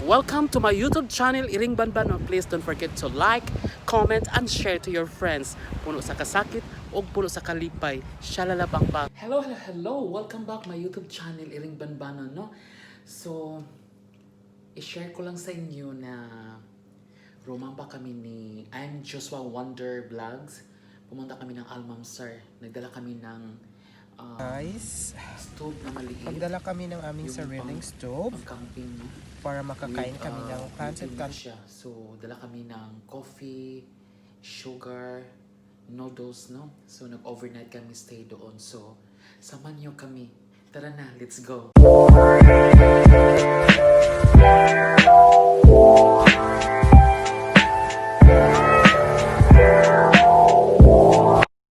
welcome to my YouTube channel, Iring Banban. Please don't forget to like, comment, and share to your friends. Puno sa kasakit o puno sa kalipay. Shalala bang bang. Hello, hello, hello. Welcome back my YouTube channel, Iring Banban. No? So, i-share ko lang sa inyo na rumamba kami ni I'm Joshua Wonder Vlogs. Pumunta kami ng Almamsar. Nagdala kami ng Guys, stove na maliit. pagdala kami ng aming sariling stove Camping, no? para makakain kami ng pancit canton canton. siya. So, dala kami ng coffee, sugar, noodles, no? So, nag-overnight kami stay doon. So, samahan niyo kami. Tara na, let's go!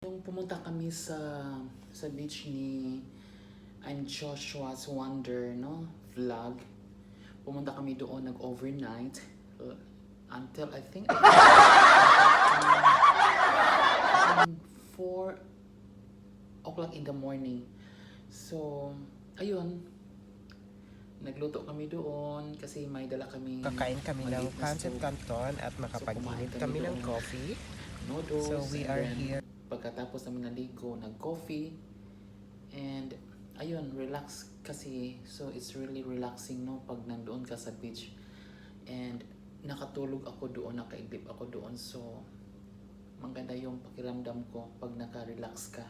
Nung pumunta kami sa beach ni I'm Joshua's Wonder, no? Vlog. Pumunta kami doon, nag-overnight until I think 4 o'clock in the morning. So, ayun. Nagluto kami doon kasi may dala kami. Kakain kami ng pancit canton at makapag-init kami ng coffee. Noodles. So we are here. Pagkatapos namin naligo, nag-coffee. And ayun, relax kasi. So it's really relaxing, no, pag nandoon ka sa beach. And nakatulog ako doon, nakaidlip ako doon. So maganda yung pakiramdam ko pag naka-relax ka.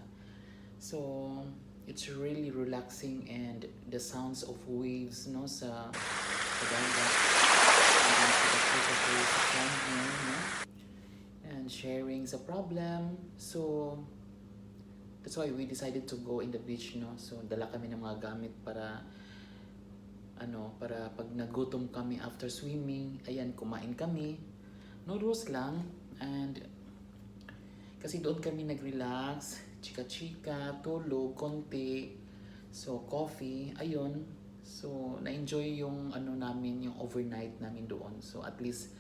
So it's really relaxing, and the sounds of waves, no, sa dagat. And sharing sa problem. So that's why we decided to go in the beach, no. So dala kami ng mga gamit para para pag nagutom kami after swimming, ayan, kumain kami. Noodles lang, and kasi doon kami nag-relax, chika-chika, tulog konti. So coffee, ayun. So na-enjoy yung namin, yung overnight namin doon. So at least,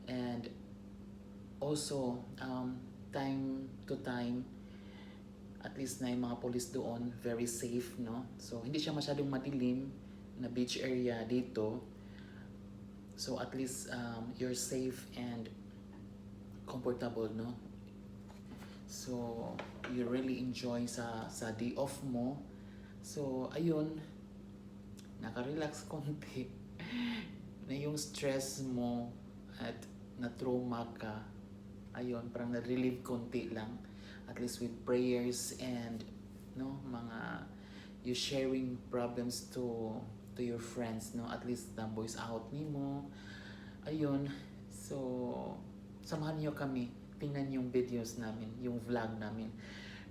and also time to time, at least na yung mga police doon, very safe, no? So, hindi siya masyadong madilim na beach area dito. So, at least you're safe and comfortable, no? So, you really enjoy sa day off mo. So, ayun, naka-relax konti na yung stress mo at na-trauma ka. Ayun, parang na-relieve konti lang. At least with prayers and mga you sharing problems to your friends, no, at least na voice out nimo. Ayun, so samahan niyo kami, tingnan yung videos namin, yung vlog namin.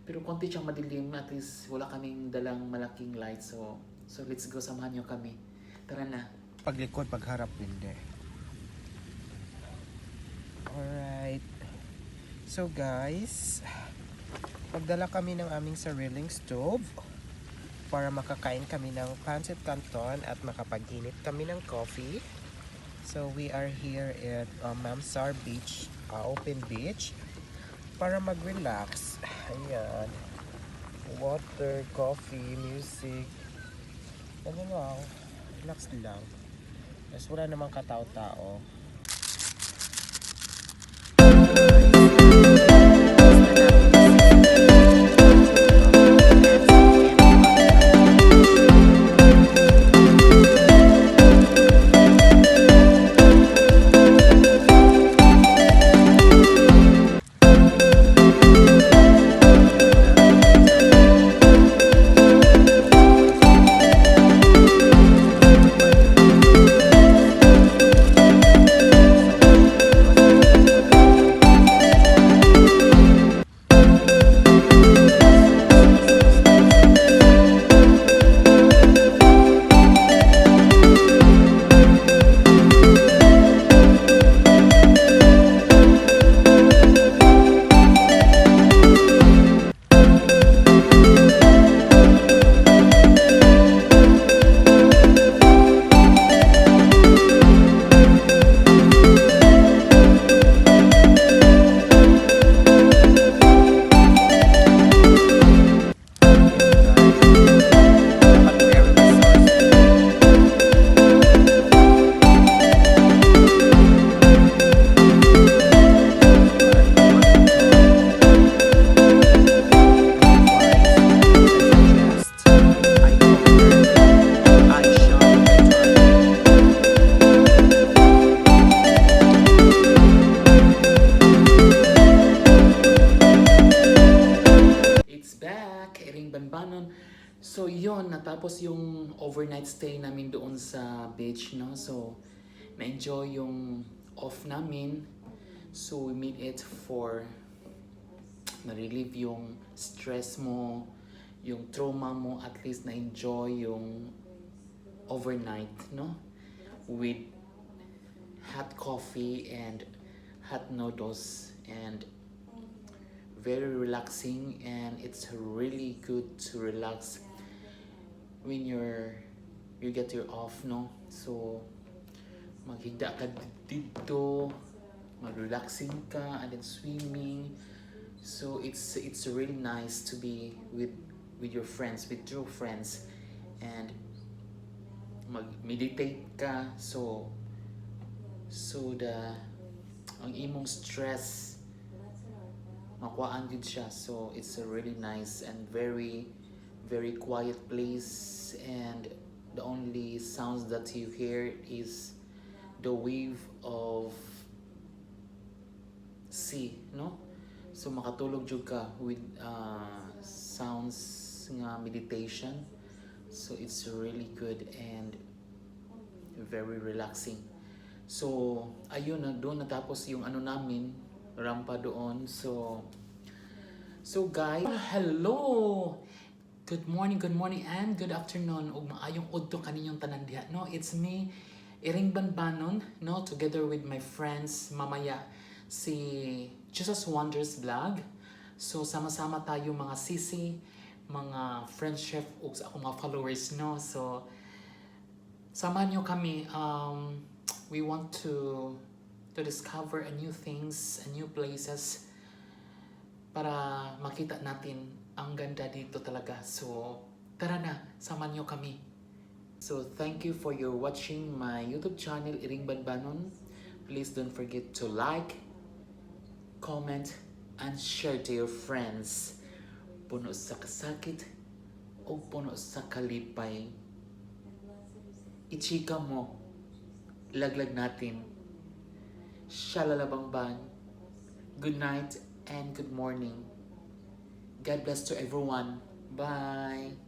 Pero konti siyang madilim, at least wala kaming dalang malaking light. So let's go, samahan niyo kami. Tara na. Paglikod, pagharap, hindi. Alright. So guys, pagdala kami ng aming sariling stove para makakain kami ng pancit canton at makapag-init kami ng coffee. So we are here at Mamsar Beach, open beach, para mag-relax. Ayan, water, coffee, music, lang, relax lang. Mas wala namang katao-tao. natapos yung overnight stay namin doon sa beach, no? So, na-enjoy yung off namin. So, we made it for na-relieve yung stress mo, yung trauma mo, at least na-enjoy yung overnight, no? With hot coffee and hot noodles, and very relaxing, and it's really good to relax when you get your off, no? So maghigda ka dito, mag-relaxing ka, and then swimming. So it's really nice to be with your friends, with true friends, and mag-meditate ka, so ang imong stress makuhaan gid siya. So it's a really nice and very very quiet place, and the only sounds that you hear is the wave of sea, no? So makatulog jud ka with sounds nga meditation. So it's really good and very relaxing. So ayun na, doon natapos yung ano namin, rampa doon. So guys, hello, good morning and good afternoon, ug maayong udto kaninyong tanan diha, no? It's me, Iring Banbanon, no, together with my friends mamaya si Jesus Wonders Vlog. So sama-sama tayo mga sisi, mga friend chef ug sa akong mga followers, no? So samahan nyo kami. We want to discover a new things, a new places, para makita natin ang ganda dito talaga. So tara na, samahan nyo kami. So thank you for your watching my YouTube channel, Iring Banbanon. Please don't forget to like, comment, and share to your friends. Puno sa kasakit o puno sa kalipay, ichika mo, laglag natin. Shalala bang. Good night and good morning. God bless to everyone. Bye.